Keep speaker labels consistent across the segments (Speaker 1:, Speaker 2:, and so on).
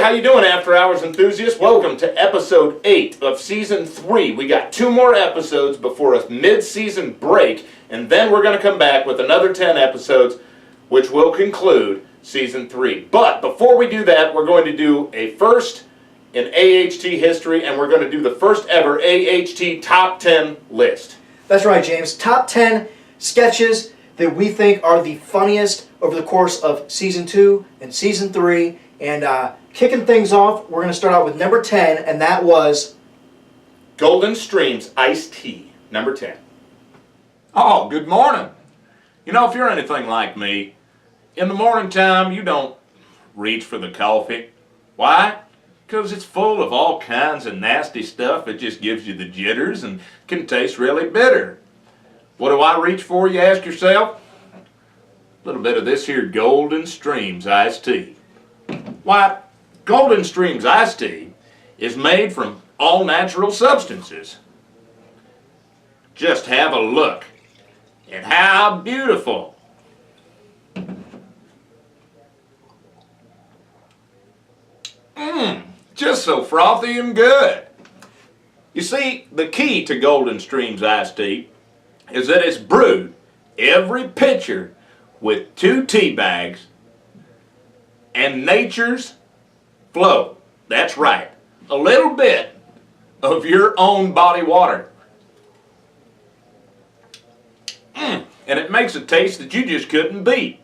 Speaker 1: how you doing, After Hours enthusiasts? Welcome to episode 8 of season 3. We got 2 more episodes before a mid-season break, and then we're going to come back with another 10 episodes, which will conclude season 3. But before we do that, we're going to do a first in AHT history, and we're going to do the first ever AHT top 10 list.
Speaker 2: That's right, James. Top 10 sketches that we think are the funniest over the course of season 2 and season 3. And kicking things off, we're going to start out with number 10, and that was
Speaker 1: Golden Stream's Iced Tea, number 10.
Speaker 3: Oh, good morning. You know, if you're anything like me, in the morning time you don't reach for the coffee. Why? Because it's full of all kinds of nasty stuff that just gives you the jitters and can taste really bitter. What do I reach for, you ask yourself? A little bit of this here Golden Stream's Iced Tea. Why, Golden Stream's Iced Tea is made from all natural substances. Just have a look at how beautiful. Just so frothy and good. You see, the key to Golden Stream's Iced Tea is that it's brewed every pitcher with 2 tea bags and nature's flow. That's right, a little bit of your own body water. And it makes a taste that you just couldn't beat.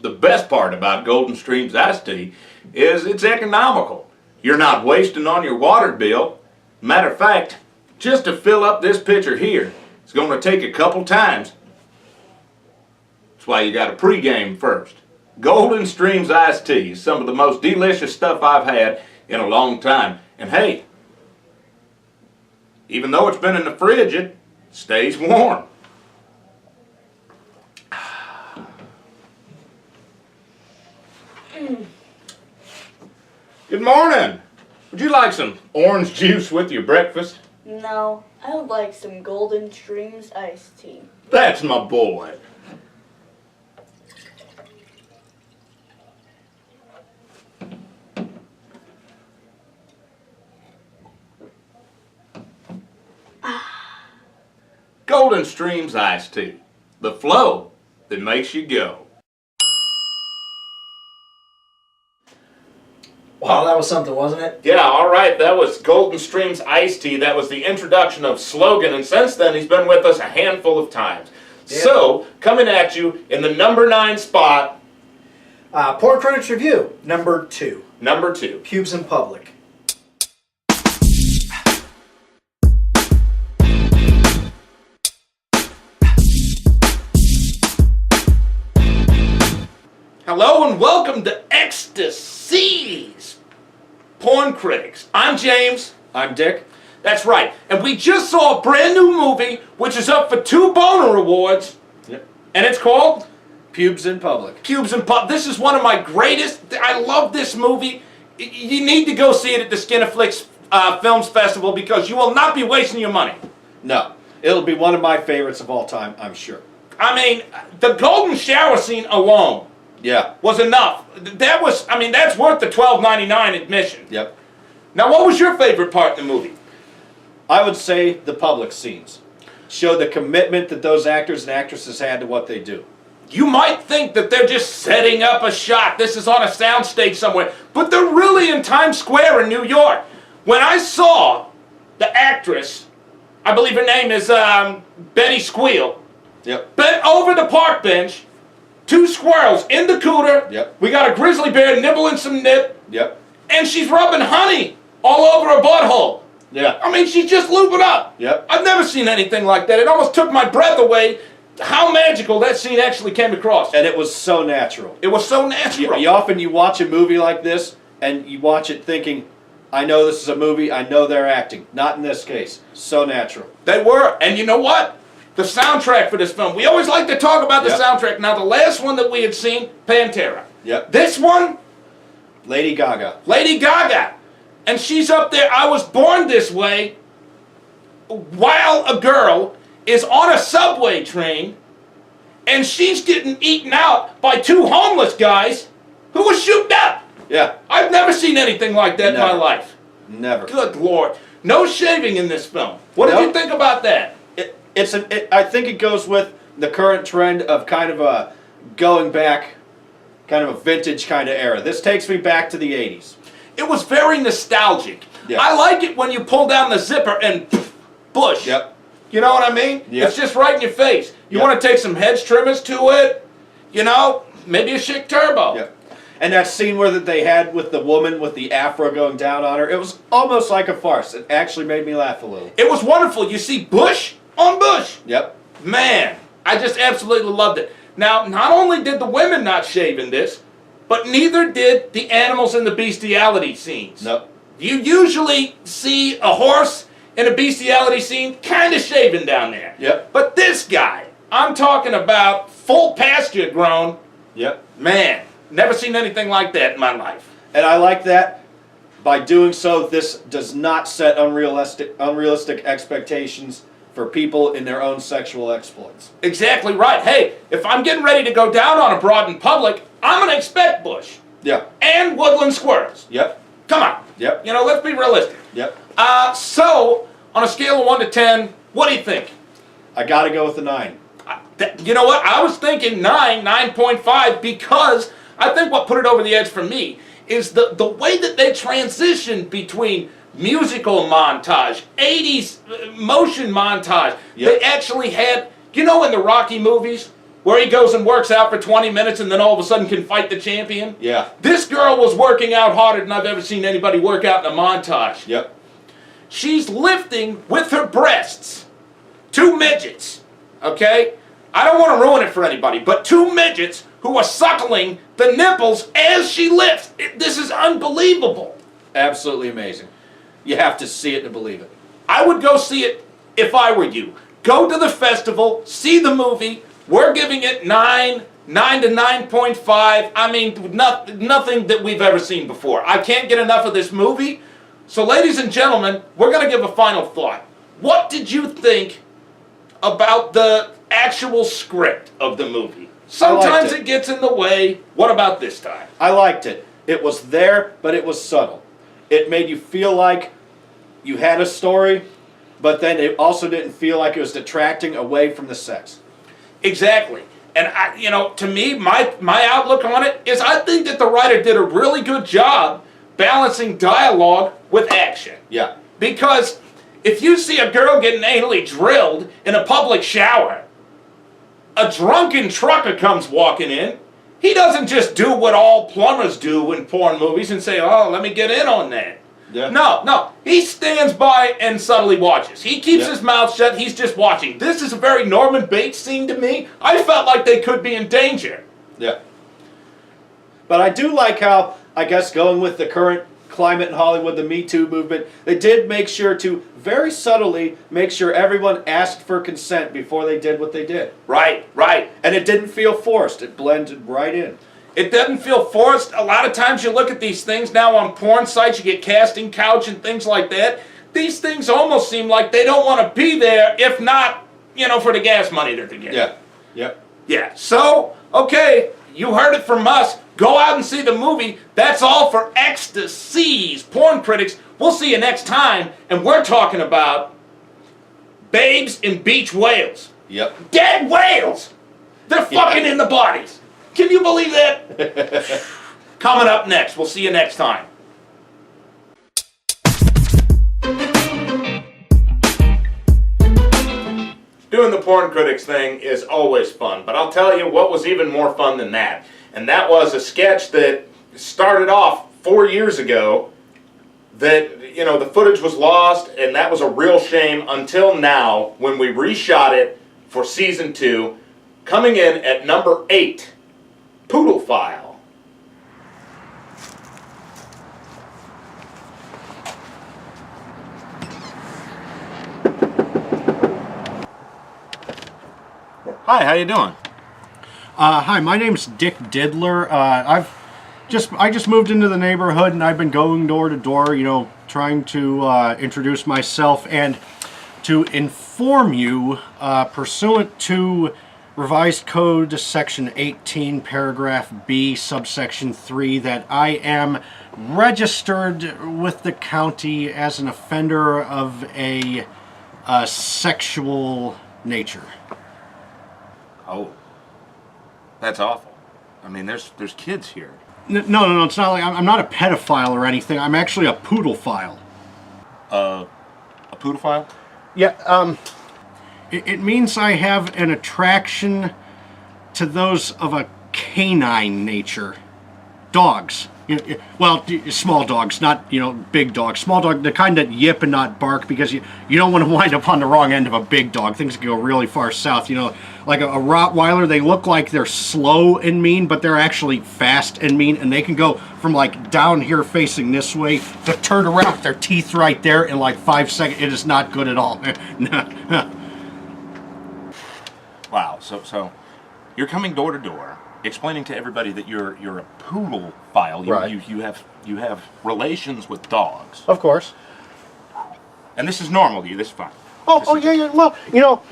Speaker 3: The best part about Golden Stream's Iced Tea is it's economical. You're not wasting on your water bill. Matter of fact, just to fill up this pitcher here, it's going to take a couple times. That's why you got to pregame first. Golden Stream's Iced Tea is some of the most delicious stuff I've had in a long time. And hey, even though it's been in the fridge, it stays warm. Good morning. Would you like some orange juice with your breakfast?
Speaker 4: No, I would like some Golden Stream's Iced Tea.
Speaker 1: That's my boy. Golden Stream's Iced Tea. The flow that makes you go.
Speaker 2: wow, that was something, wasn't it?
Speaker 1: Yeah, all right, that was Golden Stream's Iced Tea. That was the introduction of Slogan, and since then he's been with us a handful of times. Yeah. So, coming at you in the number 9 spot.
Speaker 2: Porn Critics Review, number 2.
Speaker 1: Number 2.
Speaker 2: Pubes in Public.
Speaker 1: Hello and welcome to Ecstasy's Porn Critics. I'm James.
Speaker 3: I'm Dick.
Speaker 1: That's right. And we just saw a brand new movie which is up for 2 Boner Awards.
Speaker 3: Yep.
Speaker 1: And it's called
Speaker 3: Pubes in Public.
Speaker 1: Pubes in Public. This is one of my greatest. I love this movie. You need to go see it at the Skinaflix Films Festival because you will not be wasting your money.
Speaker 3: No, it'll be one of my favorites of all time, I'm sure.
Speaker 1: I mean, the golden shower scene alone.
Speaker 3: Yeah.
Speaker 1: Was enough. That was, I mean, that's worth the $12.99 admission.
Speaker 3: Yep.
Speaker 1: Now, what was your favorite part in the movie?
Speaker 3: I would say the public scenes. Show the commitment that those actors and actresses had to what they do.
Speaker 1: You might think that they're just setting up a shot. This is on a soundstage somewhere. But they're really in Times Square in New York. When I saw the actress, I believe her name is Betty Squeal,
Speaker 3: Yep.
Speaker 1: bent over the park bench, 2 squirrels in the cooter.
Speaker 3: Yep.
Speaker 1: We got a grizzly bear nibbling some nip.
Speaker 3: Yep.
Speaker 1: And she's rubbing honey all over her butthole.
Speaker 3: Yeah.
Speaker 1: I mean, she's just lubing up.
Speaker 3: Yep.
Speaker 1: I've never seen anything like that. It almost took my breath away how magical that scene actually came across.
Speaker 3: And it was so natural.
Speaker 1: It was so natural.
Speaker 3: You often you watch a movie like this and you watch it thinking, I know this is a movie, I know they're acting. Not in this case. So natural.
Speaker 1: They were. And you know what? The soundtrack for this film. We always like to talk about the soundtrack. Now, the last one that we had seen, Pantera.
Speaker 3: Yep.
Speaker 1: This one,
Speaker 3: Lady Gaga.
Speaker 1: Lady Gaga. And she's up there, I was born this way, while a girl is on a subway train, and she's getting eaten out by 2 homeless guys who were shooting up.
Speaker 3: Yeah. I've never seen anything like that in my
Speaker 5: Never.
Speaker 3: life.
Speaker 5: Never.
Speaker 3: Good Lord. No shaving in this film. What did
Speaker 5: Nope.
Speaker 3: you think about that?
Speaker 5: I think it goes with the current trend of kind of a going back, kind of a vintage kind of era. This takes me back to the 80s.
Speaker 3: It was very nostalgic.
Speaker 5: Yeah.
Speaker 3: I like it when you pull down the zipper and bush.
Speaker 5: Yep.
Speaker 3: You know what I mean?
Speaker 5: Yep.
Speaker 3: It's just right in your face. You
Speaker 5: Yep.
Speaker 3: want to take some hedge trimmers to it, you know, maybe a Chic Turbo.
Speaker 5: Yep. And that scene where that they had with the woman with the afro going down on her, it was almost like a farce. It actually made me laugh a little.
Speaker 3: It was wonderful. You see bush on bush.
Speaker 5: Yep.
Speaker 3: Man, I just absolutely loved it. Now, not only did the women not shave in this, but neither did the animals in the bestiality scenes.
Speaker 5: Nope.
Speaker 3: You usually see a horse in a bestiality scene kind of shaving down there.
Speaker 5: Yep.
Speaker 3: But this guy, I'm talking about full pasture grown,
Speaker 5: Yep.
Speaker 3: man, never seen anything like that in my life.
Speaker 5: And I like that. By doing so, this does not set unrealistic expectations for people in their own sexual exploits.
Speaker 3: Exactly right. Hey, if I'm getting ready to go down on a broad in public, I'm going to expect bush
Speaker 5: Yeah.
Speaker 3: and woodland squirrels.
Speaker 5: Yep.
Speaker 3: Come on.
Speaker 5: Yep.
Speaker 3: You know, let's be realistic.
Speaker 5: Yep.
Speaker 3: So, on a scale of 1 to 10, what do you think?
Speaker 5: I got to go with the 9.
Speaker 3: You know what? I was thinking 9.5, because I think what put it over the edge for me is the way that they transitioned between musical montage, 80s motion montage.
Speaker 5: Yep.
Speaker 3: They actually had, you know, in the Rocky movies, where he goes and works out for 20 minutes and then all of a sudden can fight the champion?
Speaker 5: Yeah.
Speaker 3: This girl was working out harder than I've ever seen anybody work out in a montage.
Speaker 5: Yep.
Speaker 3: She's lifting with her breasts. 2 midgets, okay? I don't want to ruin it for anybody, but 2 midgets who are suckling the nipples as she lifts. This is unbelievable.
Speaker 5: Absolutely amazing. You have to see it to believe it.
Speaker 3: I would go see it if I were you. Go to the festival, see the movie. We're giving it 9 to 9.5. I mean, nothing that we've ever seen before. I can't get enough of this movie. So, ladies and gentlemen, we're going to give a final thought. What did you think about the actual script of the movie? Sometimes it gets in the way. What about this time?
Speaker 5: I liked it. It was there, but it was subtle. It made you feel like you had a story, but then it also didn't feel like it was detracting away from the sex.
Speaker 3: Exactly. And, to me, my outlook on it is I think that the writer did a really good job balancing dialogue with action.
Speaker 5: Yeah.
Speaker 3: Because if you see a girl getting anally drilled in a public shower, a drunken trucker comes walking in, he doesn't just do what all plumbers do in porn movies and say, oh, let me get in on that.
Speaker 5: Yeah.
Speaker 3: No. He stands by and subtly watches. He keeps his mouth shut. He's just watching. This is a very Norman Bates scene to me. I felt like they could be in danger.
Speaker 5: Yeah. But I do like how, I guess, going with the current climate in Hollywood, the Me Too movement, they did make sure to very subtly make sure everyone asked for consent before they did what they did.
Speaker 3: Right.
Speaker 5: And it didn't feel forced. It blended right in.
Speaker 3: It doesn't feel forced. A lot of times you look at these things now on porn sites, you get casting couch and things like that. These things almost seem like they don't want to be there, if not, for the gas money that they're getting.
Speaker 5: Yeah. Yep.
Speaker 3: Yeah. So, okay, you heard it from us. Go out and see the movie. That's all for Ecstasies, Porn Critics. We'll see you next time, and we're talking about babes in beach whales.
Speaker 5: Yep.
Speaker 3: Dead whales! They're fucking in the bodies. Can you believe that? Coming up next. We'll see you next time. Doing the Porn Critics thing is always fun, but I'll tell you what was even more fun than that. And that was a sketch that started off 4 years ago that, the footage was lost, and that was a real shame until now when we reshot it for season 2. Coming in at number 8, Poodle File.
Speaker 6: Hi, how you doing? Hi, my name's Dick Diddler. I just moved into the neighborhood and I've been going door to door, trying to introduce myself and to inform you, pursuant to Revised Code Section 18, Paragraph B, Subsection 3, that I am registered with the county as an offender of a sexual nature.
Speaker 3: Oh, that's awful. I mean, there's kids here.
Speaker 6: No, it's not like I'm not a pedophile or anything. I'm actually a poodlephile.
Speaker 3: A poodlephile?
Speaker 6: Yeah, it means I have an attraction to those of a canine nature. Dogs. Well, small dogs, not, big dogs. Small dog, the kind that yip and not bark, because you don't want to wind up on the wrong end of a big dog. Things can go really far south. Like a Rottweiler, they look like they're slow and mean, but they're actually fast and mean, and they can go from like down here facing this way to turn around with their teeth right there in like 5 seconds. It is not good at all.
Speaker 3: Wow. So you're coming door to door, explaining to everybody that you're a poodlephile.
Speaker 6: Right.
Speaker 3: You have relations with dogs,
Speaker 6: Of course.
Speaker 3: and this is normal to you. This is fine.
Speaker 6: Yeah. Well,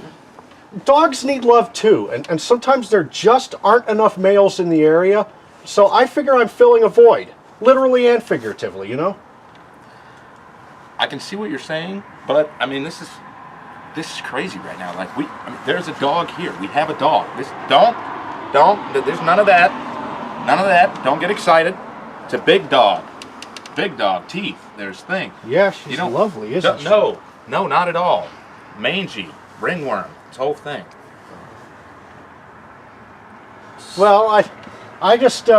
Speaker 6: dogs need love too, and sometimes there just aren't enough males in the area, so I figure I'm filling a void, literally and figuratively,
Speaker 3: I can see what you're saying, but I mean, this is crazy right now. Like there's a dog here. We have a dog. Don't. There's none of that. None of that. Don't get excited. It's a big dog. Big dog. Teeth. There's things.
Speaker 6: Yeah, she's lovely, isn't she?
Speaker 3: No, not at all. Mangy, ringworm. This whole thing.
Speaker 6: Well, I just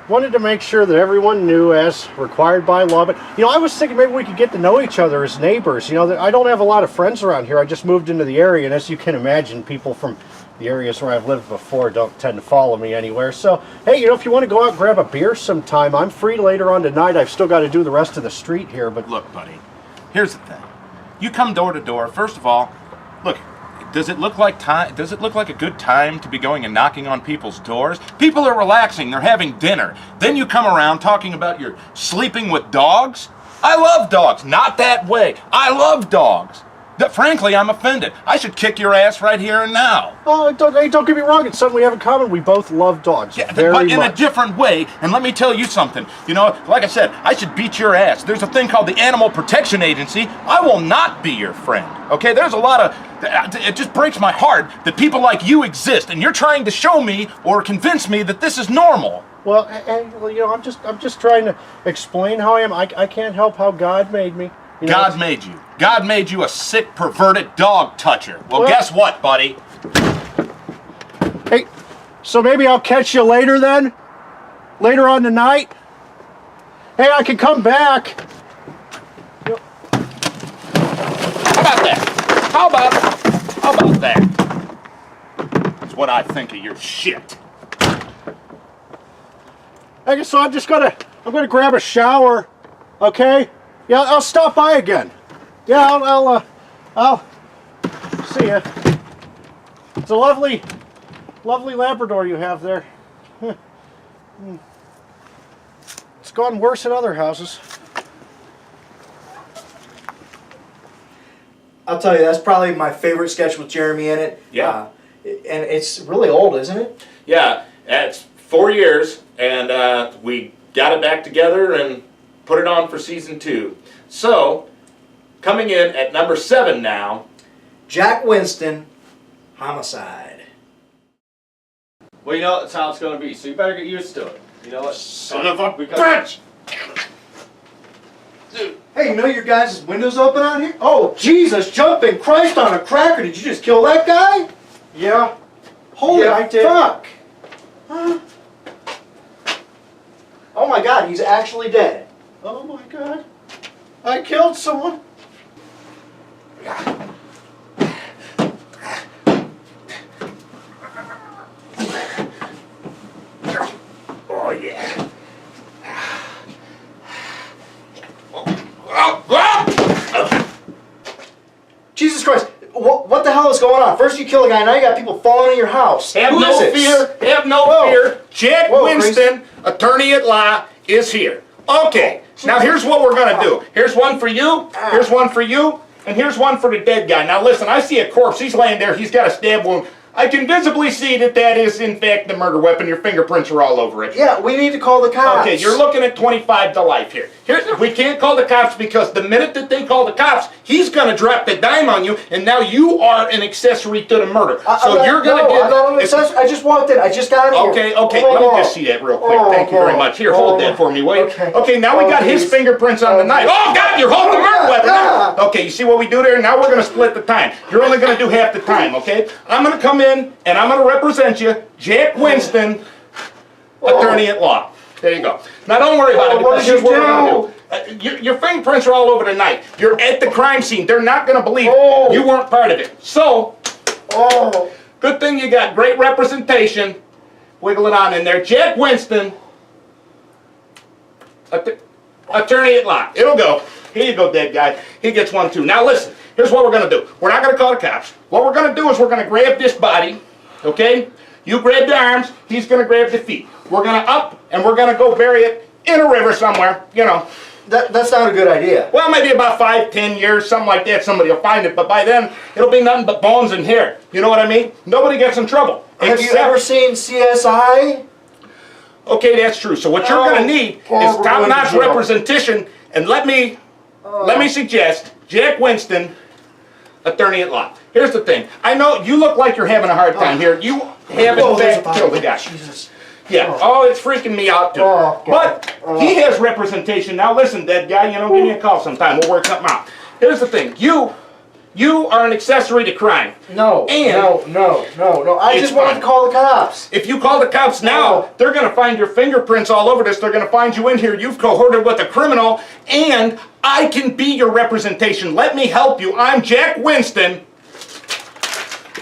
Speaker 6: wanted to make sure that everyone knew, as required by law. But I was thinking maybe we could get to know each other as neighbors. I don't have a lot of friends around here. I just moved into the area, and as you can imagine, people from the areas where I've lived before don't tend to follow me anywhere. So, hey, if you want to go out and grab a beer sometime, I'm free later on tonight. I've still got to do the rest of the street here, but...
Speaker 3: Look, buddy, here's the thing. You come door to door. First of all, look, does it look like a good time to be going and knocking on people's doors? People are relaxing. They're having dinner. Then you come around talking about you're sleeping with dogs? I love dogs. Not that way. I love dogs. Frankly, I'm offended. I should kick your ass right here and now.
Speaker 6: Oh, don't get me wrong. It's something we have in common. We both love dogs.
Speaker 3: Yeah,
Speaker 6: very
Speaker 3: but in
Speaker 6: much.
Speaker 3: a different way. And let me tell you something. Like I said, I should beat your ass. There's a thing called the Animal Protection Agency. I will not be your friend. Okay? There's a lot of... It just breaks my heart that people like you exist, and you're trying to show me or convince me that this is normal.
Speaker 6: Well, I'm just trying to explain how I am. I can't help how God made me.
Speaker 3: God made you. God made you a sick, perverted dog toucher. Well, guess what, buddy?
Speaker 6: Hey, so maybe I'll catch you later then? Later on tonight? Hey, I can come back.
Speaker 3: How about that? How about that? That's what I think of your shit.
Speaker 6: I guess so. I'm gonna grab a shower. Okay? Yeah, I'll stop by again. Yeah, I'll see ya. It's a lovely Labrador you have there. It's gone worse in other houses.
Speaker 2: I'll tell you, that's probably my favorite sketch with Jeremy in it.
Speaker 1: Yeah.
Speaker 2: And it's really old, isn't it?
Speaker 1: Yeah, it's 4 years, and we got it back together and put it on for season 2. So, coming in at number 7 now,
Speaker 2: Jack Winston, Homicide.
Speaker 5: Well, that's how it's going to be, so you better get used to it. You know what?
Speaker 1: son of a bitch!
Speaker 5: Dude.
Speaker 2: Hey, your guys' windows open out here? Oh, Jesus, jumping Christ on a cracker. Did you just kill that guy?
Speaker 6: Yeah.
Speaker 2: Holy
Speaker 6: I did.
Speaker 2: fuck. Huh? Oh my God, he's actually dead.
Speaker 6: Oh my God. I killed someone.
Speaker 1: Oh yeah.
Speaker 2: Jesus Christ, what the hell is going on? First you kill a guy, now you got people falling in your house.
Speaker 1: Have
Speaker 2: Who
Speaker 1: no
Speaker 2: is this?
Speaker 1: fear, have no
Speaker 2: Whoa.
Speaker 1: fear. Jack
Speaker 2: Whoa,
Speaker 1: Winston, attorney at law, is here. Okay, now here's what we're gonna do. Here's one for you, here's one for you, and here's one for the dead guy. Now listen, I see a corpse, he's laying there, he's got a stab wound. I can visibly see that that is, in fact, the murder weapon. Your fingerprints are all over it.
Speaker 2: Yeah, we need to call the cops.
Speaker 1: Okay, you're looking at 25 to life here. We can't call the cops because the minute that they call the cops, he's going to drop the dime on you, and now you are an accessory to the murder. So you're going to
Speaker 2: I'm not an accessory. I just walked in. I just got here.
Speaker 1: Okay, let me just see that real quick. Thank you very much. Here, hold that for me, will you? Okay, now we got his fingerprints on the knife. Oh, God, you're holding the murder weapon. Okay, you see what we do there? Now we're going to split the time. You're only going to do half the time, okay? I'm going to come in, and I'm going to represent you, Jack Winston, attorney at law. There you go. Now don't worry about it, because here's what we're going to do. Your fingerprints are all over the knife. You're at the crime scene. They're not going to believe you weren't part of it. So, good thing you got great representation. Wiggle it on in there. Jack Winston, attorney at law. It'll go. Here you go, dead guy. He gets one, too. Now listen, here's what we're going to do. We're not going to call the cops. What we're going to do is we're going to grab this body, okay? You grab the arms, he's going to grab the feet. We're going to up, and we're going to go bury it in a river somewhere, you know.
Speaker 2: That's not a good idea.
Speaker 1: Well, maybe about 5-10 years, something like that, somebody will find it. But by then, it'll be nothing but bones and hair. You know what I mean? Nobody gets in trouble.
Speaker 2: Have you ever seen CSI?
Speaker 1: Okay, that's true. So what you're going to need is top-notch representation. And let me suggest Jack Winston, attorney at law. Here's the thing. I know you look like you're having a hard time here. You have in fact killed the guy.
Speaker 2: Jesus.
Speaker 1: Yeah. Oh, it's freaking me out too. But he has representation. Now listen, dead guy, you know, give me a call sometime. We'll work something out. Here's the thing. You are an accessory to crime.
Speaker 2: No. I just wanted to call the cops.
Speaker 1: If you call the cops now, they're going to find your fingerprints all over this. They're going to find you in here. You've cohorted with a criminal, and I can be your representation. Let me help you. I'm Jack Winston,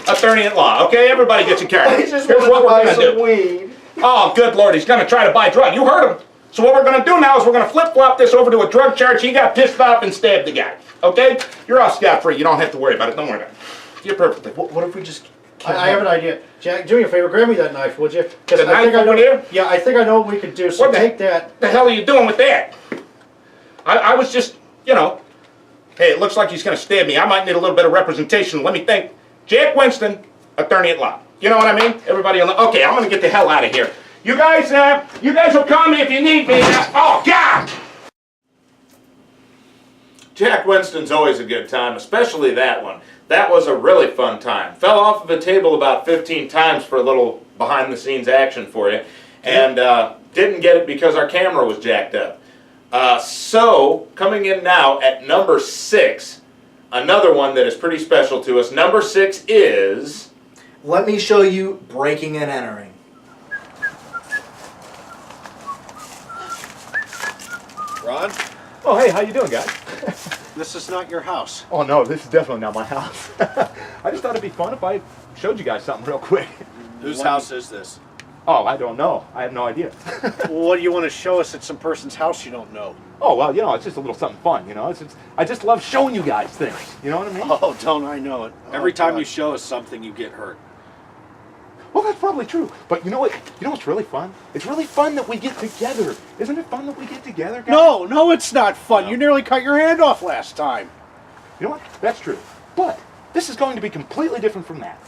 Speaker 1: attorney at law. Okay, everybody gets a card.
Speaker 2: I just
Speaker 1: Here's what
Speaker 2: wanted
Speaker 1: we're
Speaker 2: to buy
Speaker 1: going
Speaker 2: some
Speaker 1: to do.
Speaker 2: weed.
Speaker 1: Oh, good Lord, he's going to try to buy drugs. You heard him. So what we're going to do now is we're going to flip-flop this over to a drug charge. He got pissed off and stabbed the guy. Okay? You're off scot-free. You don't have to worry about it. Don't worry about it. You're perfectly.
Speaker 2: What if we just...
Speaker 6: I have an idea. Jack, do me a favor. Grab me that knife, would you?
Speaker 1: The knife over there?
Speaker 6: Yeah, I think I know what we could do. So take that.
Speaker 1: What the hell are you doing with that? I was just, you know, hey, it looks like he's going to stab me. I might need a little bit of representation. Let me think. Jack Winston, attorney at law. You know what I mean? Everybody on the... Okay, I'm going to get the hell out of here. You guys will call me if you need me. Oh, God! Jack Winston's always a good time, especially that one. That was a really fun time. Fell off of the table about 15 times for a little behind-the-scenes action for you. And didn't get it because our camera was jacked up. So, coming in now at number 6, another one that is pretty special to us. Number 6 is...
Speaker 2: Let me show you breaking and entering.
Speaker 5: Ron,
Speaker 3: Oh, hey, how you doing, guys?
Speaker 6: This is not your house.
Speaker 3: Oh, no, this is definitely not my house. I just thought it'd be fun if I showed you guys something real quick.
Speaker 5: whose house is this?
Speaker 3: Oh, I don't know. I have no idea.
Speaker 6: What do you want to show us at some person's house you don't know?
Speaker 3: Oh, well, you know, it's just a little something fun, you know? I just love showing you guys things, you know what I mean?
Speaker 6: Oh, don't I know it.
Speaker 5: Every time you show us something, you get hurt.
Speaker 3: Well, that's probably true. But you know what? You know what's really fun? It's really fun that we get together. Isn't it fun that we get together, guys?
Speaker 6: No, it's not fun. You nearly cut your hand off last time.
Speaker 3: You know what? That's true. But this is going to be completely different from that.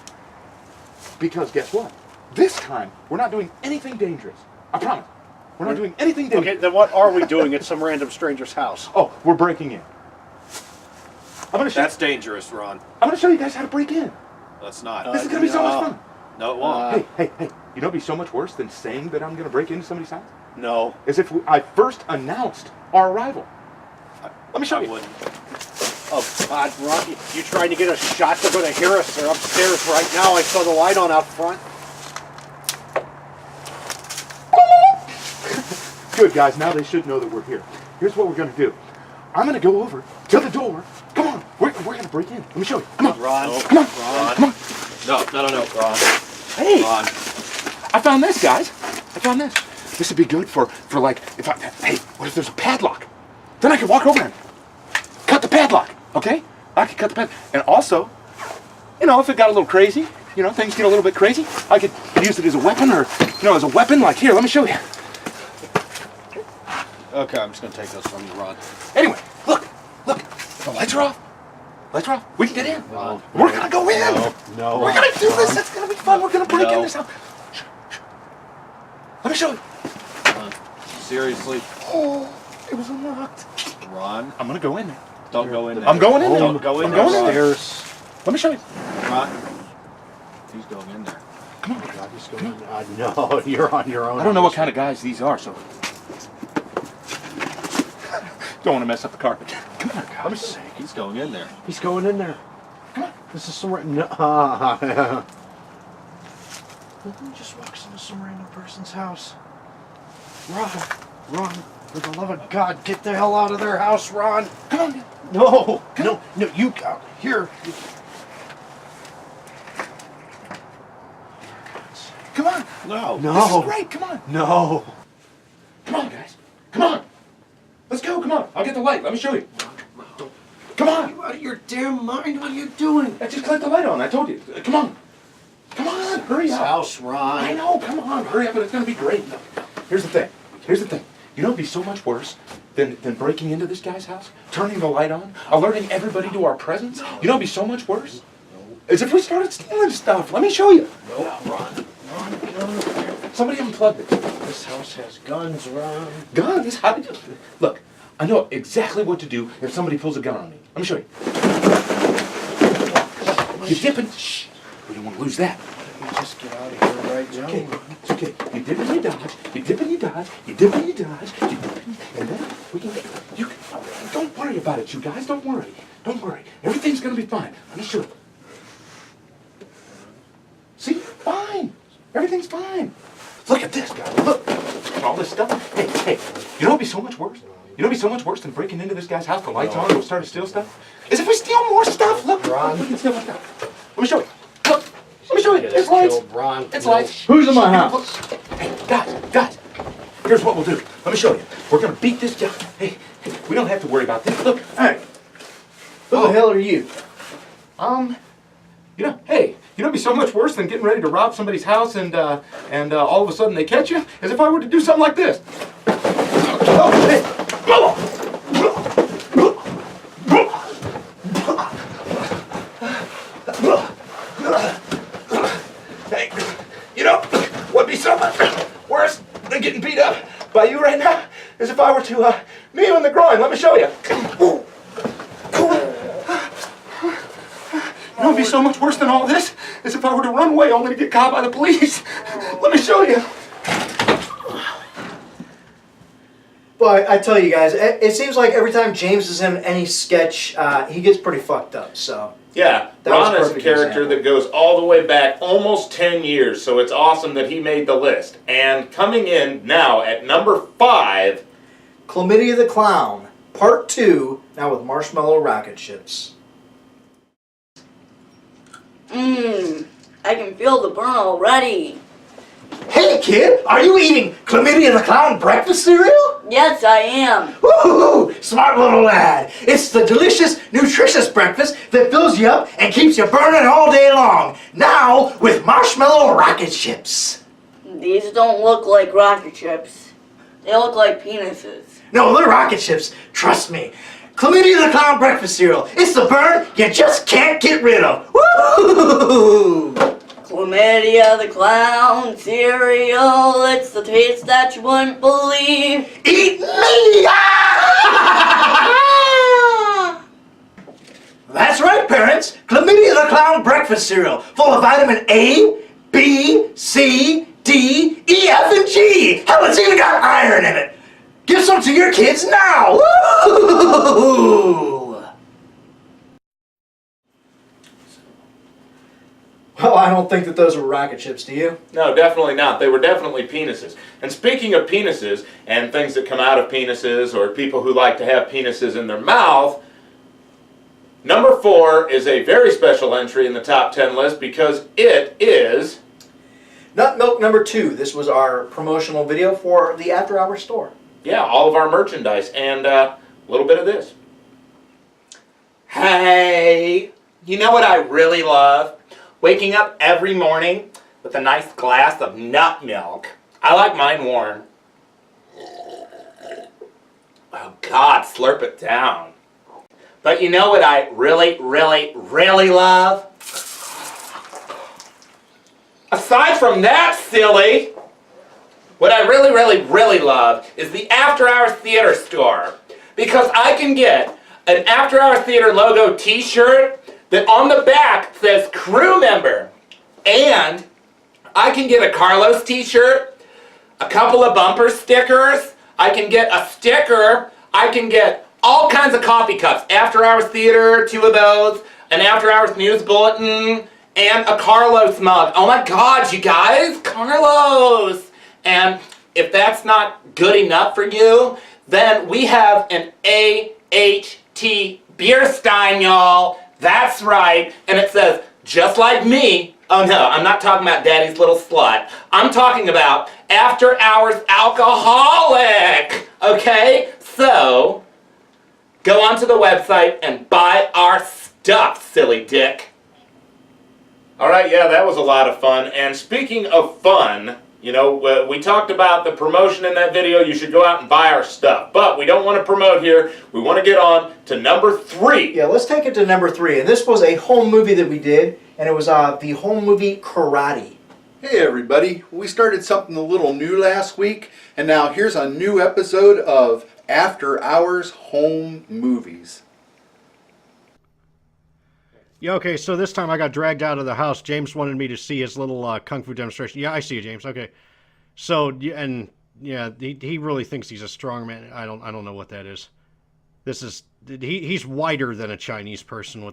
Speaker 3: Because guess what? This time, we're not doing anything dangerous. I promise. We're not doing anything dangerous.
Speaker 6: Okay, then what are we doing at some random stranger's house?
Speaker 3: Oh, we're breaking in.
Speaker 5: That's dangerous, Ron.
Speaker 3: I'm going to show you guys how to break in.
Speaker 5: Let's not.
Speaker 3: This is going to be so much fun.
Speaker 5: No, it won't.
Speaker 3: Hey, you know it'd be so much worse than saying that I'm going to break into somebody's house?
Speaker 6: No.
Speaker 3: As if I first announced our arrival. Let me show you.
Speaker 5: Wouldn't.
Speaker 6: Oh, God, Ron, you trying to get a shot? They're going to hear us. They're upstairs right now. I saw the light on out front.
Speaker 3: Good, guys. Now they should know that we're here. Here's what we're going to do. I'm going to go over to the door. Come on. We're going to break in. Let me show you. Come on.
Speaker 5: Ron.
Speaker 3: No. Come on.
Speaker 5: Ron.
Speaker 3: Come on.
Speaker 5: No, Ron.
Speaker 3: Hey.
Speaker 5: Ron.
Speaker 3: I found this, guys. I found this. This would be good for like, hey, what if there's a padlock? Then I could walk over and cut the padlock, okay? I could cut the padlock. And also, you know, if it got a little crazy, you know, things get a little bit crazy, I could use it as a weapon or, you know, as a weapon. Like, here, let me show you.
Speaker 5: Okay, I'm just going to take those from you, Ron.
Speaker 3: Anyway, look, the lights are off. Let's run. We can get in.
Speaker 6: No.
Speaker 3: We're gonna go in.
Speaker 6: No.
Speaker 3: We're gonna do this. It's gonna be fun. We're gonna break in this house. Shh, shh. Let me show you.
Speaker 5: Seriously,
Speaker 3: Oh, it was unlocked.
Speaker 5: Ron,
Speaker 3: I'm gonna go in there.
Speaker 5: don't go in there.
Speaker 3: I'm going in there.
Speaker 5: Don't go in
Speaker 3: I'm
Speaker 5: there.
Speaker 3: going in there.
Speaker 6: Stairs.
Speaker 3: Let me show you.
Speaker 5: Ron, he's going in there.
Speaker 3: Come on.
Speaker 6: God, he's going. No, you're on your own.
Speaker 3: I don't know what kind of guys these are, so don't want to mess up the carpet. Come on,
Speaker 6: For God's sake.
Speaker 5: He's going in there.
Speaker 6: He's going in there.
Speaker 3: Come on.
Speaker 6: This is some. No. He just walks into some random person's house. Ron, for the love of God, get the hell out of their house, Ron.
Speaker 3: Come on.
Speaker 6: No, no, you go here.
Speaker 3: Come on.
Speaker 5: No.
Speaker 6: No.
Speaker 3: This is great. Come on.
Speaker 6: No.
Speaker 3: Come on, guys. Come on. Let's go. Come on. I'll get the light. Let me show you. Come on.
Speaker 6: You out of your damn mind? What are you doing?
Speaker 3: I just clicked the light on. I told you. Come on. Come on. Hurry up.
Speaker 6: House, Ron.
Speaker 3: I know. Come on. Hurry up. But it's going to be great. Look, here's the thing. Here's the thing. You know, it'd be so much worse than breaking into this guy's house, turning the light on, alerting everybody to our presence. You know, it'd be so much worse. As if we started stealing stuff. Let me show you.
Speaker 6: No, Ron.
Speaker 3: Somebody unplugged it.
Speaker 6: This house has guns, Ron.
Speaker 3: Guns? How did you... Look, I know exactly what to do if somebody pulls a gun on me. Let me show you. You dip and... Shh. We don't want to lose that.
Speaker 6: You just get out of here right now.
Speaker 3: Okay, it's okay. You dip and you dodge. You dip and you dodge. You dip and you dodge. You dip and then we can... You don't worry about it, you guys. Don't worry. Don't worry. Everything's going to be fine. Let me show you. See? Fine. Everything's fine. Look at this, guys. Look. All this stuff. Hey, hey. You know what'd be so much worse? You know what'd be so much worse than breaking into this guy's house, the lights on, and we'll start to steal stuff? Is if we steal more stuff. Look.
Speaker 6: Ron.
Speaker 3: We can steal more stuff. Let me show you. Look. Let me show you. It's lights.
Speaker 6: Killed, Ron.
Speaker 3: It's
Speaker 6: No.
Speaker 3: lights.
Speaker 2: Who's in my house?
Speaker 3: Hey, guys. Here's what we'll do. Let me show you. We're gonna beat this guy. Hey, we don't have to worry about this. Look.
Speaker 2: Hey, who the hell are you?
Speaker 3: You know, hey, you know, it'd be so much worse than getting ready to rob somebody's house and all of a sudden they catch you, as if I were to do something like this. Oh, hey. Hey, you know, what'd be so much worse than getting beat up by you right now, is if I were to knee you in the groin. Let me show you. You know, it'd be so much worse than all this is if I were to run away only to get caught by the police. Let me show you.
Speaker 2: But I tell you guys, it seems like every time James is in any sketch, he gets pretty fucked up. So
Speaker 1: Yeah,
Speaker 2: That was
Speaker 1: Ron
Speaker 2: a
Speaker 1: is a
Speaker 2: perfect
Speaker 1: character
Speaker 2: example.
Speaker 1: that goes all the way back almost 10 years, so it's awesome that he made the list. And coming in now at number 5,
Speaker 2: Chlamydia the Clown, Part 2, now with marshmallow rocket ships.
Speaker 4: I can feel the burn already.
Speaker 2: Hey kid, are you eating Chlamydia the Clown breakfast cereal?
Speaker 4: Yes, I am.
Speaker 2: Woo! Smart little lad. It's the delicious, nutritious breakfast that fills you up and keeps you burning all day long. Now with marshmallow rocket ships.
Speaker 4: These don't look like rocket ships. They look like penises.
Speaker 2: No, they're rocket ships. Trust me. Chlamydia the Clown breakfast cereal. It's the burn you just can't get rid of. Woo!
Speaker 4: Chlamydia the Clown cereal. It's the taste that you wouldn't believe.
Speaker 2: Eat me! Ah! That's right, parents. Chlamydia the Clown breakfast cereal, full of vitamin A, B, C, D, E, F, and G. Hell, it's even got iron in it. Give some to your kids now. Woo! Well, I don't think that those were rocket ships, do you?
Speaker 1: no, definitely not. They were definitely penises. And speaking of penises and things that come out of penises or people who like to have penises in their mouth, number 4 is a very special entry in the top 10 list because it is...
Speaker 2: Nut Milk number 2. This was our promotional video for the After Hours store.
Speaker 1: Yeah, all of our merchandise and a little bit of this.
Speaker 7: Hey, you know what I really love? Waking up every morning with a nice glass of nut milk. I like mine warm. Oh God, slurp it down. But you know what I really, really, really love? Aside from that, silly, what I really, really, really love is the After Hours Theater store. Because I can get an After Hours Theater logo t-shirt that on the back says crew member. And I can get a Carlos t-shirt, a couple of bumper stickers, I can get a sticker, I can get all kinds of coffee cups. After Hours Theater, 2 of those, an After Hours News Bulletin, and a Carlos mug. Oh my God, you guys, Carlos! And if that's not good enough for you, then we have an AHT beer stein, y'all. That's right. And it says, just like me. Oh no, I'm not talking about Daddy's little slut. I'm talking about After Hours Alcoholic. Okay? So, go onto the website and buy our stuff, silly dick.
Speaker 1: All right, yeah, that was a lot of fun. And speaking of fun, you know, we talked about the promotion in that video. You should go out and buy our stuff. But we don't want to promote here. We want to get on to number 3.
Speaker 2: Yeah, let's take it to number 3. And this was a home movie that we did, and it was the home movie Karate.
Speaker 8: Hey everybody, we started something a little new last week, and now here's a new episode of After Hours Home Movies.
Speaker 6: Yeah, okay, so this time I got dragged out of the house. James wanted me to see his little kung fu demonstration. Yeah, I see you, James. Okay. So, and yeah, he really thinks he's a strong man. I don't know what that is. This is, he's whiter than a Chinese person.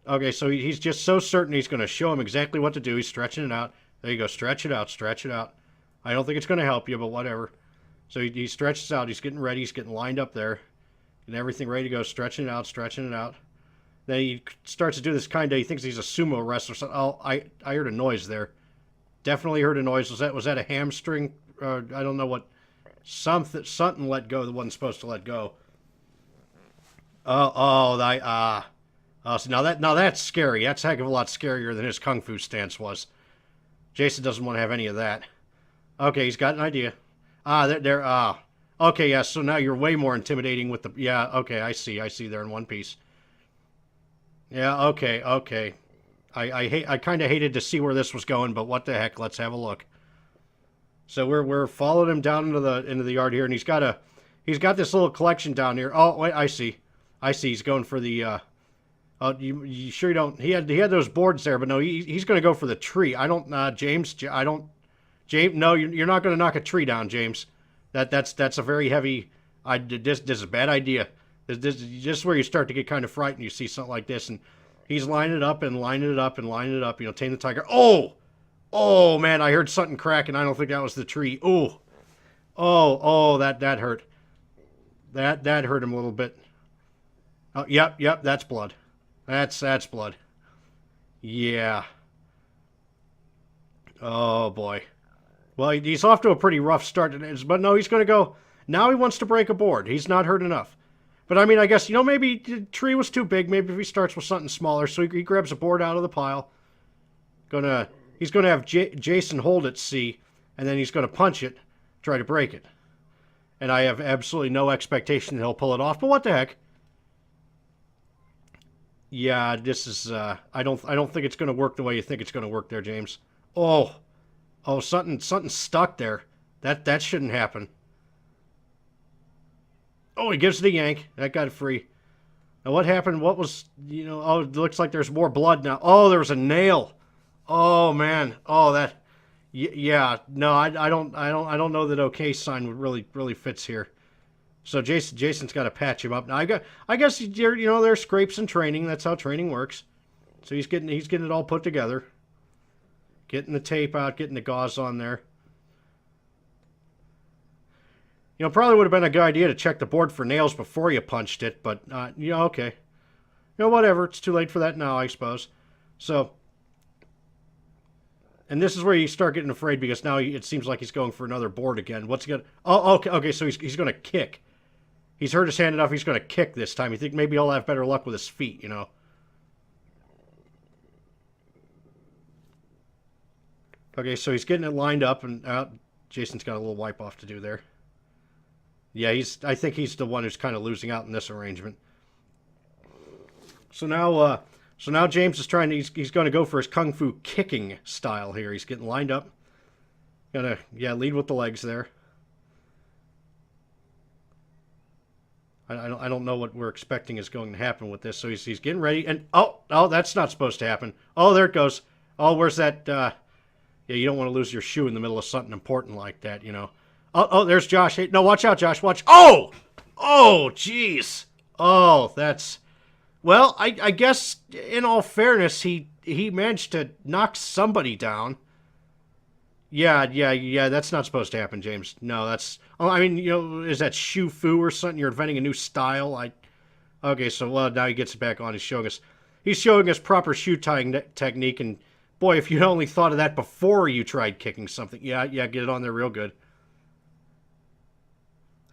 Speaker 6: Okay, so he's just so certain he's going to show him exactly what to do. He's stretching it out. There you go, stretch it out, stretch it out. I don't think it's going to help you, but whatever. So he stretches out. He's getting ready. He's getting lined up there. And everything ready to go, stretching it out, stretching it out. Then he starts to do this kind of, he thinks he's a sumo wrestler. So, oh, I heard a noise there. Definitely heard a noise. Was that a hamstring? I don't know what. Something let go that wasn't supposed to let go. So now that's scary. That's a heck of a lot scarier than his kung fu stance was. Jason doesn't want to have any of that. Okay, he's got an idea. Okay, yeah, so now you're way more intimidating with the, yeah, okay, I see there in one piece. Yeah, okay. I kind of hated to see where this was going, but what the heck? Let's have a look. So we're following him down into the yard here, and he's got this little collection down here. Oh wait, I see. He's going for the. You sure you don't? He had those boards there, but no, he's going to go for the tree. James. James, no, you're not going to knock a tree down, James. That's a very heavy. This is a bad idea. This is just where you start to get kind of frightened. You see something like this, and he's lining it up and lining it up and lining it up. You know, tame the tiger. Oh man, I heard something crack, and I don't think that was the tree. Oh, that hurt. That hurt him a little bit. Oh, yep, that's blood. That's blood. Yeah. Oh boy. Well, he's off to a pretty rough start, but no, he's going to go. Now he wants to break a board. He's not hurt enough. But I mean, I guess, maybe the tree was too big. Maybe if he starts with something smaller. So he grabs a board out of the pile. He's going to have Jason hold it, see, and then he's going to punch it, try to break it. And I have absolutely no expectation that he'll pull it off. But what the heck? Yeah, this is. I don't think it's going to work the way you think it's going to work there, James. Oh, something stuck there. That shouldn't happen. Oh, he gives it a yank. That got it free. Now what happened? What was, oh, it looks like there's more blood now. Oh, there was a nail. Oh man. Oh, that. Yeah. No, I don't know that okay sign would really fits here. So Jason's got to patch him up. Now I guess there's scrapes in training. That's how training works. So he's getting it all put together. Getting the tape out, getting the gauze on there. Probably would have been a good idea to check the board for nails before you punched it, but, okay. Whatever. It's too late for that now, I suppose. So, and this is where you start getting afraid, because now it seems like he's going for another board again. What's he going to... Oh, okay, so he's going to kick. He's hurt his hand enough, he's going to kick this time. You think maybe he'll have better luck with his feet, Okay, so he's getting it lined up, and Jason's got a little wipe off to do there. Yeah, I think he's the one who's kind of losing out in this arrangement. So now James is trying to, he's going to go for his kung fu kicking style here. He's getting lined up. Gonna, lead with the legs there. I don't know what we're expecting is going to happen with this. So he's getting ready, and oh, that's not supposed to happen. Oh, there it goes. Oh, where's that? Yeah, you don't want to lose your shoe in the middle of something important like that, you know. Oh, there's Josh. Hey, no, watch out, Josh. Watch. Oh, jeez. Oh, that's. Well, I guess in all fairness, he managed to knock somebody down. Yeah, that's not supposed to happen, James. No, that's... Oh, I mean, you know, is that shoe fu or something? You're inventing a new style? Okay, so, well, now he gets it back on. He's showing us proper shoe tying technique, and, boy, if you'd only thought of that before you tried kicking something. Yeah, get it on there real good.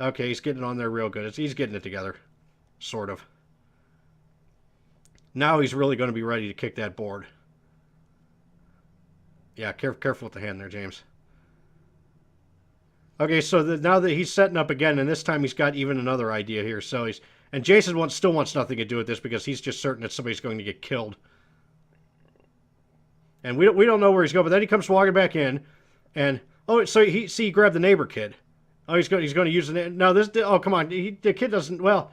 Speaker 6: Okay, he's getting it on there real good. He's getting it together. Sort of. Now he's really going to be ready to kick that board. Yeah, careful with the hand there, James. Okay, so now that he's setting up again, and this time he's got even another idea here. So and Jason still wants nothing to do with this because he's just certain that somebody's going to get killed. And we don't know where he's going, but then he comes walking back in, and so he grabbed the neighbor kid. Oh, he's going to use the no. Come on, the kid doesn't. Well,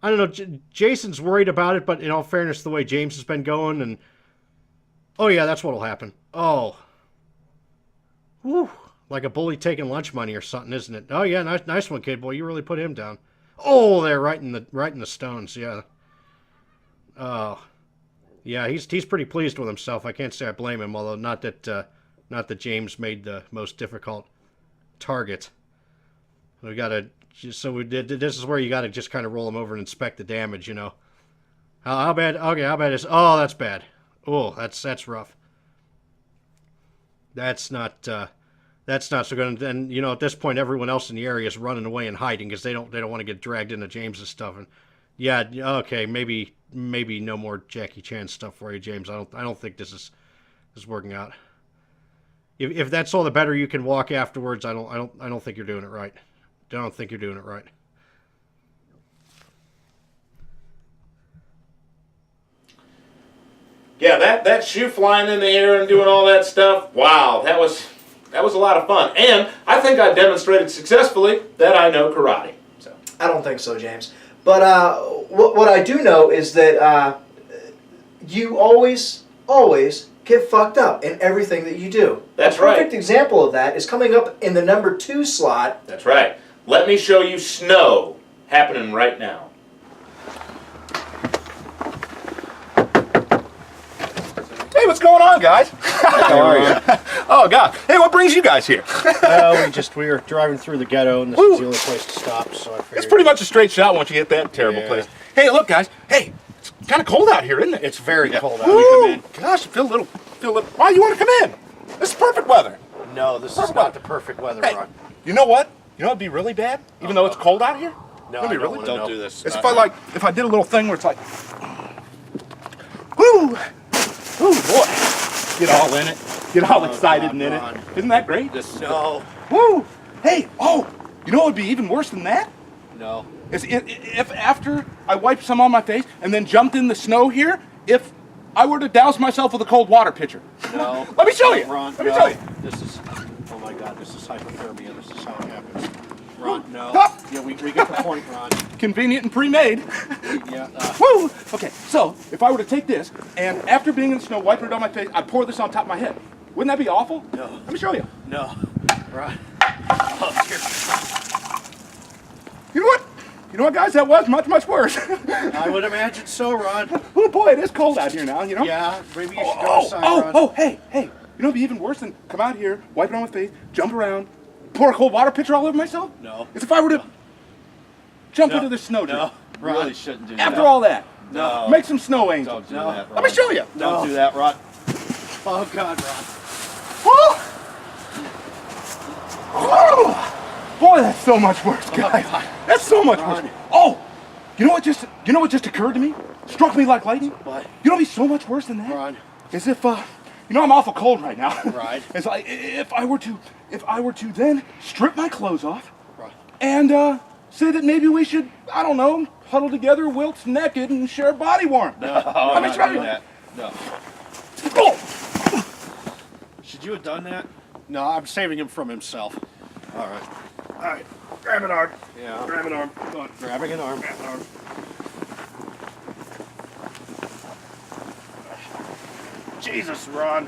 Speaker 6: I don't know. Jason's worried about it, but in all fairness, the way James has been going, and oh yeah, that's what'll happen. Oh. Whew, like a bully taking lunch money or something, isn't it? Oh yeah, nice one, kid. Boy, you really put him down. Oh, there, right in the stones. Yeah. Oh, yeah. He's pretty pleased with himself. I can't say I blame him, although not that James made the most difficult target. We gotta. So this is where you gotta just kind of roll him over and inspect the damage. You know. How bad? Okay, how bad is? Oh, that's bad. Oh, that's rough. That's not so good. And you know, at this point, everyone else in the area is running away and hiding because they don't want to get dragged into James's stuff. And yeah, okay, maybe no more Jackie Chan stuff for you, James. I don't think this is working out. If that's all the better you can walk afterwards, I don't think you're doing it right. I don't think you're doing it right.
Speaker 1: Yeah, that shoe flying in the air and doing all that stuff, wow, that was a lot of fun. And I think I demonstrated successfully that I know karate. So
Speaker 2: I don't think so, James. But what I do know is that you always get fucked up in everything that you do.
Speaker 1: That's
Speaker 2: right. A perfect
Speaker 1: right.
Speaker 2: example of that is coming up in the number 2 slot.
Speaker 1: That's right. Let me show you snow happening right now.
Speaker 9: Hey, what's going on, guys? How are you? Oh, God. Hey, what brings you guys here?
Speaker 6: We were driving through the ghetto, and this is the only place to stop, so I figured...
Speaker 9: It's pretty much a straight shot once you hit that terrible place. Hey, look, guys. Hey, it's kind of cold out here, isn't it?
Speaker 6: It's very cold out.
Speaker 9: Woo! Come in. Gosh, I feel a little... Why you want to come in? This is perfect weather.
Speaker 6: No, this is not the perfect weather,
Speaker 9: Hey,
Speaker 6: Ron.
Speaker 9: you know what? You know what'd be really bad? Even though it's cold out here?
Speaker 6: No,
Speaker 9: It'd be really bad.
Speaker 6: don't do this.
Speaker 9: It's if I did a little thing where it's like... Woo! Ooh, boy. Get all in it. Get all excited and in
Speaker 6: Ron.
Speaker 9: it. Isn't that great?
Speaker 6: No.
Speaker 9: Woo! Hey, you know what would be even worse than that?
Speaker 6: No.
Speaker 9: Is if after I wiped some on my face and then jumped in the snow here, if I were to douse myself with a cold water pitcher.
Speaker 6: No.
Speaker 9: Let me show you.
Speaker 6: Ron,
Speaker 9: Let me show you.
Speaker 6: This is... Oh, my God. This is hypothermia. This is how it happens. Ron, no.
Speaker 9: Ah!
Speaker 6: Yeah, we get the point, Ron.
Speaker 9: Convenient and pre-made.
Speaker 6: Yeah.
Speaker 9: Woo! Okay, so if I were to take this and after being in the snow, wipe it on my face, I'd pour this on top of my head. Wouldn't that be awful?
Speaker 6: No.
Speaker 9: Let me show you.
Speaker 6: No. Ron. Oh, dear.
Speaker 9: You know what? You know what, guys? That was much, much worse.
Speaker 6: I would imagine so, Ron.
Speaker 9: Oh, boy, it is cold out here now, you know?
Speaker 6: Yeah, maybe you should go outside, Ron.
Speaker 9: Hey. You know what'd be even worse than come out here, wipe it on my face, jump around, pour a cold water pitcher all over myself?
Speaker 6: No.
Speaker 9: It's if I were to jump into the snow drift.
Speaker 6: No.
Speaker 10: Really shouldn't do that.
Speaker 9: After all that.
Speaker 10: No.
Speaker 9: Make some snow angels.
Speaker 10: Don't do that, Ron.
Speaker 9: Let me show you.
Speaker 10: Don't do that, Ron.
Speaker 6: Oh, God, Ron.
Speaker 9: Oh, boy, that's so much worse, guys. That's so much worse. Oh, you know what just occurred to me? Struck me like lightning.
Speaker 6: What?
Speaker 9: You know what'd be so much worse than that?
Speaker 6: Ron.
Speaker 9: As if you know I'm awful cold right now.
Speaker 6: Right.
Speaker 9: It's like if I were to then strip my clothes off
Speaker 6: Right.
Speaker 9: and say that maybe we should, I don't know, huddle together, whilst naked, and share body warmth.
Speaker 5: No,
Speaker 9: I mean,
Speaker 5: not
Speaker 9: try
Speaker 5: doing
Speaker 9: to-
Speaker 5: that. No.
Speaker 9: Oh!
Speaker 5: Should you have done that?
Speaker 6: No, I'm saving him from himself.
Speaker 5: All right.
Speaker 6: All right, grab an arm.
Speaker 5: Yeah.
Speaker 6: Grab an arm. Come on. Grabbing an arm. Grab an arm. Jesus, Ron.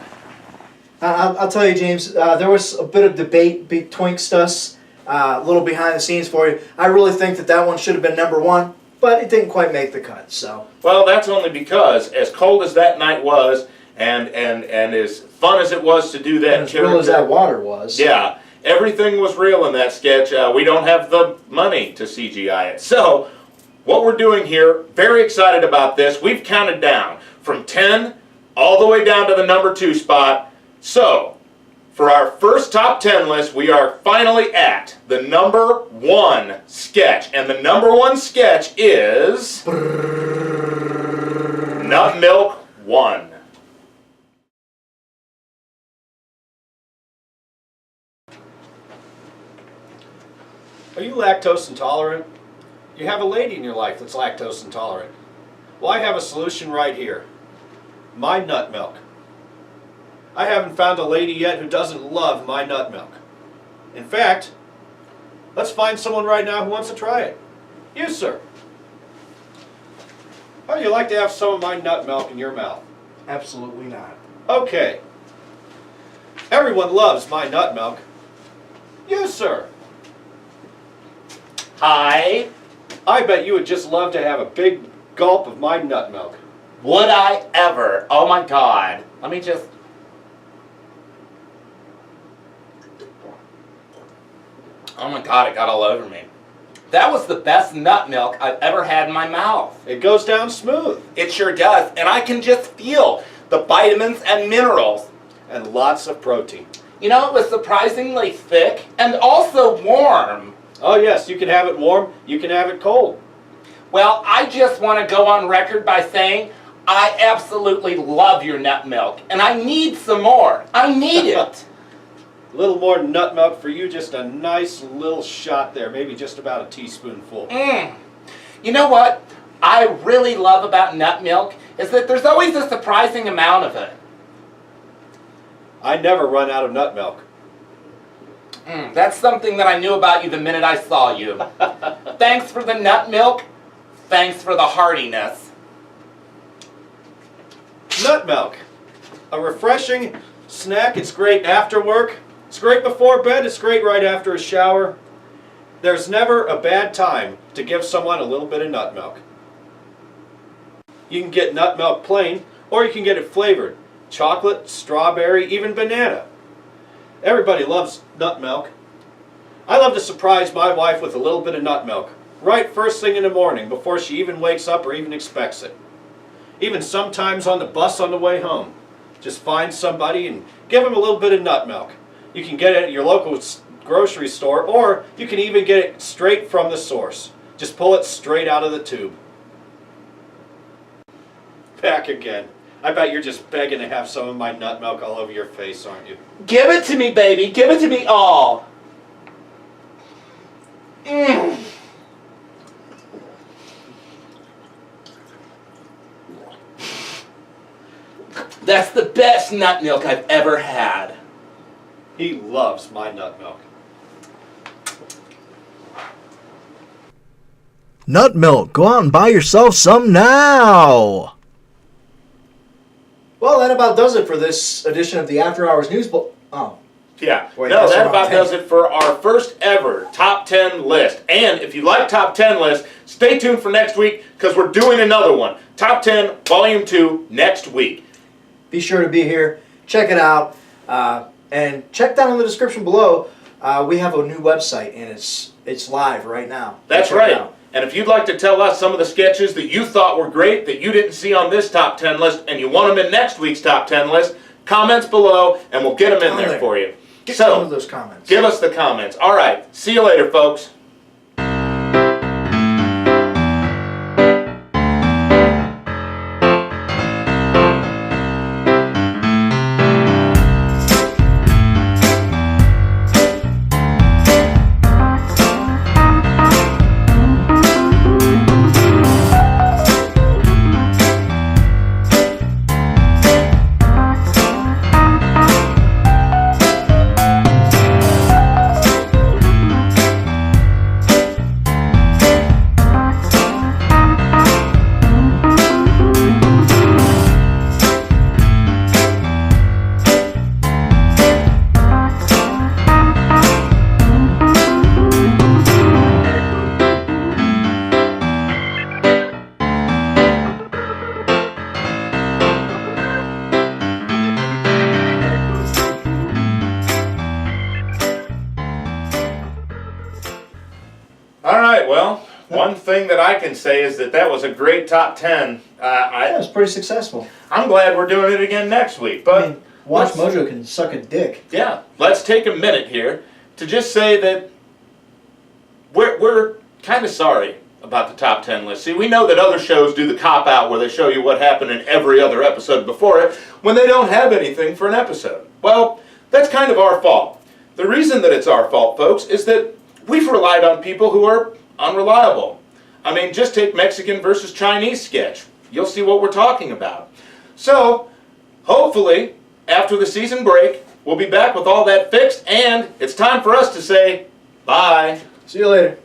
Speaker 2: I'll tell you, James, there was a bit of debate betwixt us, a little behind the scenes for you. I really think that one should have been number one, but it didn't quite make the cut, so.
Speaker 1: Well, that's only because, as cold as that night was, and as fun as it was to do that,
Speaker 2: And as real as that water was.
Speaker 1: yeah, everything was real in that sketch. We don't have the money to CGI it. So, what we're doing here, very excited about this. We've counted down from 10 all the way down to the number 2 spot. So, for our first top 10 list, we are finally at the number 1 sketch. And the number 1 sketch is Nut Milk 1.
Speaker 5: Are you lactose intolerant? You have a lady in your life that's lactose intolerant. Well, I have a solution right here. My nut milk. I haven't found a lady yet who doesn't love my nut milk. In fact, let's find someone right now who wants to try it. You, sir. How would you like to have some of my nut milk in your mouth?
Speaker 2: Absolutely not.
Speaker 5: Okay. Everyone loves my nut milk. You, sir.
Speaker 7: Hi.
Speaker 5: I bet you would just love to have a big gulp of my nut milk.
Speaker 7: Would I ever? Oh my God. Let me just. Oh my God, it got all over me. That was the best nut milk I've ever had in my mouth.
Speaker 5: It goes down smooth.
Speaker 7: It sure does. And I can just feel the vitamins and minerals.
Speaker 5: And lots of protein.
Speaker 7: You know, it was surprisingly thick and also warm.
Speaker 5: Oh yes, you can have it warm, you can have it cold.
Speaker 7: Well, I just want to go on record by saying I absolutely love your nut milk. And I need some more. I need it.
Speaker 5: A little more nut milk for you, just a nice little shot there, maybe just about a teaspoonful.
Speaker 7: You know what I really love about nut milk is that there's always a surprising amount of it.
Speaker 5: I never run out of nut milk.
Speaker 7: That's something that I knew about you the minute I saw you. Thanks for the nut milk. Thanks for the heartiness.
Speaker 5: Nut milk. A refreshing snack. It's great after work. It's great before bed. It's great right after a shower. There's never a bad time to give someone a little bit of nut milk. You can get nut milk plain, or you can get it flavored. Chocolate, strawberry, even banana. Everybody loves nut milk. I love to surprise my wife with a little bit of nut milk, right first thing in the morning, before she even wakes up or even expects it. Even sometimes on the bus on the way home. Just find somebody and give them a little bit of nut milk. You can get it at your local grocery store, or you can even get it straight from the source. Just pull it straight out of the tube. Back again. I bet you're just begging to have some of my nut milk all over your face, aren't you?
Speaker 7: Give it to me, baby. Give it to me all. That's the best nut milk I've ever had.
Speaker 5: He loves my nut milk.
Speaker 2: Nut milk. Go out and buy yourself some now. Well, that about does it for this edition of the After Hours News Book. Oh.
Speaker 1: Yeah,
Speaker 2: Wait,
Speaker 1: no,
Speaker 2: that's
Speaker 1: that
Speaker 2: the wrong
Speaker 1: about
Speaker 2: thing.
Speaker 1: does it for our first ever top 10 list. And if you like top 10 lists, stay tuned for next week because we're doing another one. Top 10, Volume 2, next week.
Speaker 2: Be sure to be here. Check it out. And check down in the description below. We have a new website, and it's live right now.
Speaker 1: That's
Speaker 2: Check it
Speaker 1: right.
Speaker 2: out.
Speaker 1: And if you'd like to tell us some of the sketches that you thought were great that you didn't see on this top 10 list and you want them in next week's top 10 list, comments below and we'll get them in
Speaker 2: On
Speaker 1: there
Speaker 2: there.
Speaker 1: for you.
Speaker 2: Get some of
Speaker 1: So,
Speaker 2: those comments.
Speaker 1: give us the comments. All right. See you later, folks. thing that I can say is that was a great top 10.
Speaker 2: That was pretty successful.
Speaker 1: I'm glad we're doing it again next week. But
Speaker 2: I mean, Watch
Speaker 1: let's-
Speaker 2: Mojo can suck a dick.
Speaker 1: Yeah, let's take a minute here to just say that we're kind of sorry about the top 10 list. See, we know that other shows do the cop-out where they show you what happened in every other episode before it when they don't have anything for an episode. Well, that's kind of our fault. The reason that it's our fault, folks, is that we've relied on people who are unreliable. I mean, just take Mexican versus Chinese sketch. You'll see what we're talking about. So, hopefully, after the season break, we'll be back with all that fixed, and it's time for us to say bye.
Speaker 2: See you later.